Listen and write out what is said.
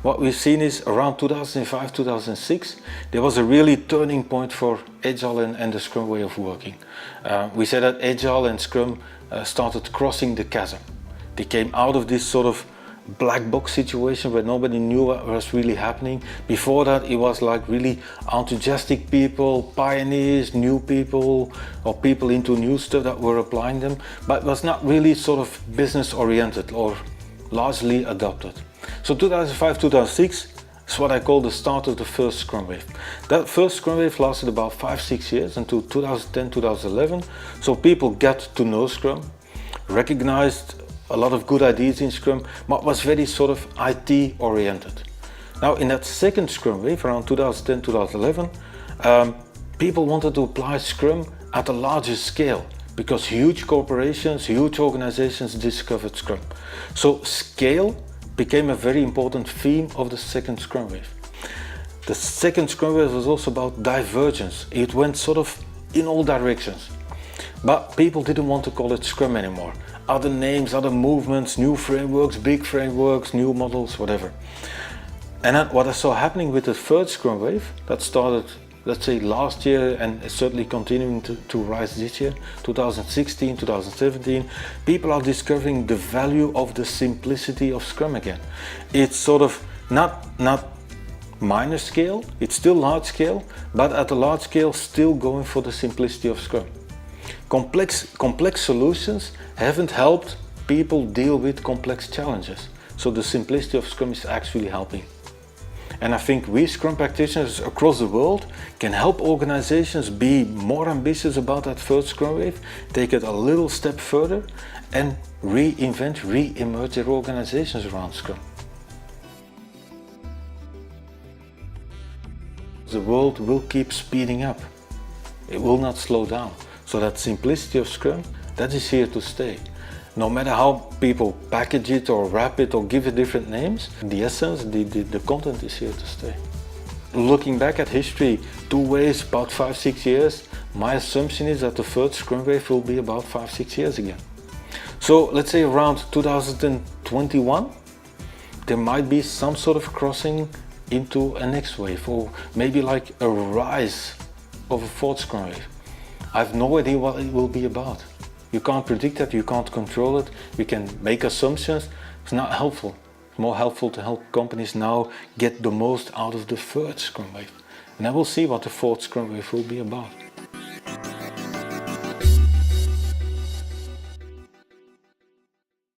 what we've seen is around 2005, 2006, there was a really turning point for Agile and the Scrum way of working. We said that Agile and Scrum started crossing the chasm. They came out of this sort of black box situation where nobody knew what was really happening. Before that, it was like really enthusiastic people, pioneers, new people, or people into new stuff that were applying them, but it was not really sort of business oriented or largely adopted. So 2005, 2006 is what I call the start of the first Scrum Wave. That first Scrum Wave lasted about 5-6 years until 2010, 2011. So people got to know Scrum, recognized a lot of good ideas in Scrum, but was very sort of IT oriented. Now in that second Scrum Wave, around 2010, 2011, people wanted to apply Scrum at a larger scale because huge corporations, huge organizations discovered Scrum. So scale became a very important theme of the second Scrum Wave. The second Scrum Wave was also about divergence. It went sort of in all directions. But people didn't want to call it Scrum anymore. Other names, other movements, new frameworks, big frameworks, new models, whatever. And then what I saw happening with the third Scrum Wave, that started, let's say, last year and is certainly continuing to rise this year, 2016, 2017, people are discovering the value of the simplicity of Scrum again. It's sort of not minor scale, it's still large scale, but at a large scale still going for the simplicity of Scrum. Complex solutions haven't helped people deal with complex challenges. So the simplicity of Scrum is actually helping. And I think we Scrum practitioners across the world can help organizations be more ambitious about that first Scrum Wave, take it a little step further and reinvent, re-emerge their organizations around Scrum. The world will keep speeding up. It will not slow down. So that simplicity of Scrum, that is here to stay. No matter how people package it or wrap it or give it different names, the essence, the content is here to stay. Looking back at history, 2 waves, about 5-6 years, my assumption is that the third Scrum Wave will be about 5-6 years again. So let's say around 2021, there might be some sort of crossing into a next wave, or maybe like a rise of a fourth Scrum Wave. I have no idea what it will be about. You can't predict that, you can't control it, we can make assumptions. It's not helpful. It's more helpful to help companies now get the most out of the third Scrum Wave. And then we'll see what the fourth Scrum Wave will be about.